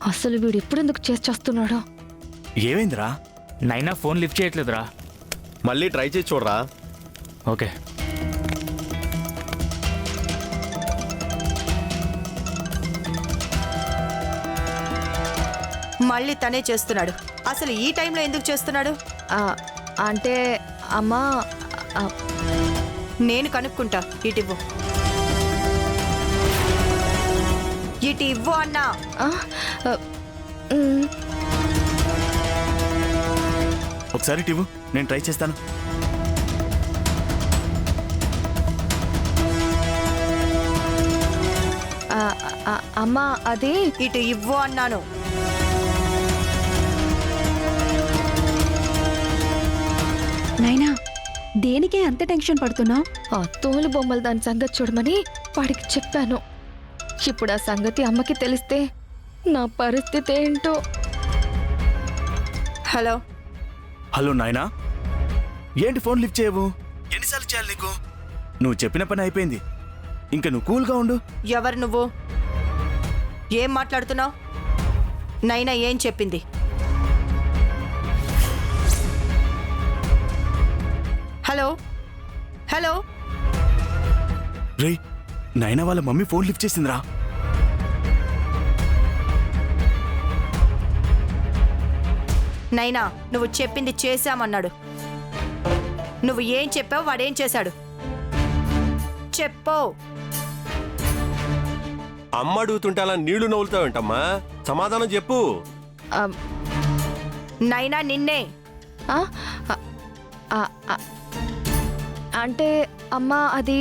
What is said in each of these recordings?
అసలు వీడు ఎప్పుడెందుకు చేస్తున్నాడో. ఏమైందిరా? నైనా ఫోన్ లిఫ్ట్ చేయట్లేదురా. మళ్ళీ ట్రై చేసి చూడరా. ఓకే. మళ్ళీ తనే చేస్తున్నాడు. అసలు ఈ టైంలో ఎందుకు చేస్తున్నాడు? అంటే అమ్మా, నేను కనుక్కుంటా. ఇటివ్వు, ఇటు ఇవ్వు అన్నా. ఒకసారి టివ్వు, నేను ట్రై చేస్తాను. అమ్మా అది ఇటు ఇవ్వు అన్నాను. నైనా దేనికే అంత టెన్షన్ పడుతున్నావు? ఆ తోలు బొమ్మలు దాని సంగతి చూడమని వాడికి చెప్పాను. ఇప్పుడు ఆ సంగతి అమ్మకి తెలిస్తే నా పరిస్థితి ఏంటో. హలో హలో నాయనా, ఏంటి ఫోన్ లిఫ్ట్ చేయవు? ఎన్నిసార్లు చేయాలి నీకు? నువ్వు చెప్పిన పని అయిపోయింది, ఇంకా నువ్వు కూల్గా ఉండు. ఎవరు నువ్వు? ఏం మాట్లాడుతున్నావు? నైనా ఏం చెప్పింది? హలో హలో రే, నైనా వాళ్ళ మమ్మీ ఫోన్ లిఫ్ట్ చేసిందిరా. నైనా నువ్వు చెప్పింది చేశామన్నాడు. నువ్వు ఏం చెప్పావు, వాడేం చేశాడు? చెప్పు. అమ్మ అడుగుతుంటే అలా నీళ్లు నవ్వులుతావేంటమ్మా? సమాధానం చెప్పు. ఆ, నైనా నిన్నే. ఆ, ఆ, ఆ, అంటే అమ్మా అది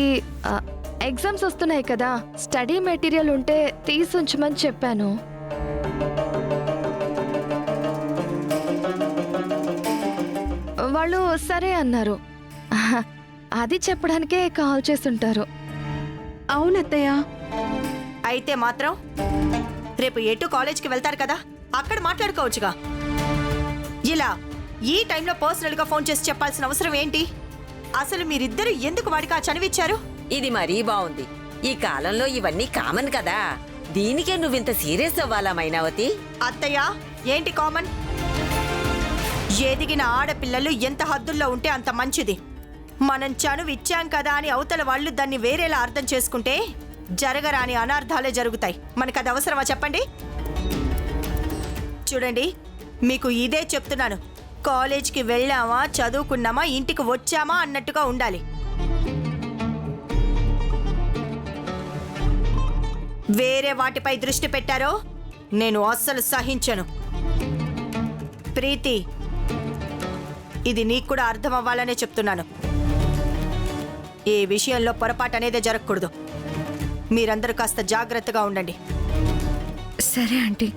ఎగ్జామ్స్ వస్తున్నాయి కదా, స్టడీ మెటీరియల్ ఉంటే తీసుంచమని చెప్పాను. వాళ్ళు సరే అన్నారు. అది చెప్పడానికే కాల్ చేస్తుంటారు. అవునత్తయ్య. అయితే మాత్రం రేపు ఎటు కాలేజ్కి వెళ్తారు కదా, అక్కడ మాట్లాడుకోవచ్చుగా. ఇలా ఈ టైంలో పర్సనల్గా ఫోన్ చేసి చెప్పాల్సిన అవసరం ఏంటి? అసలు మీరిద్దరు ఎందుకు వాడికి ఆ చనివిచ్చారు? ఇది మరీ బాగుంది. ఈ కాలంలో ఇవన్నీ కామన్ కదా. దీనికే నువ్వింత సీరియస్ అవ్వాలా మైనావతి? అత్తయ్య ఏంటి కామన్? ఎదిగిన ఆడపిల్లలు ఎంత హద్దుల్లో ఉంటే అంత మంచిది. మనం చనువు ఇచ్చాం కదా అని అవతల వాళ్ళు దాన్ని వేరేలా అర్థం చేసుకుంటే జరగరాని అనార్థాలే జరుగుతాయి. మనకు అది అవసరమా చెప్పండి? చూడండి, మీకు ఇదే చెప్తున్నాను. కాలేజ్కి వెళ్ళామా, చదువుకున్నామా, ఇంటికి వచ్చామా అన్నట్టుగా ఉండాలి. వేరే వాటిపై దృష్టి పెట్టారో నేను అస్సలు సహించను. ప్రీతి, ఇది నీకు కూడా అర్థం అవ్వాలనే చెప్తున్నాను. ఈ విషయంలో పొరపాటు అనేదే జరగకూడదు. మీరందరూ కాస్త జాగ్రత్తగా ఉండండి. సరే ఆంటీ.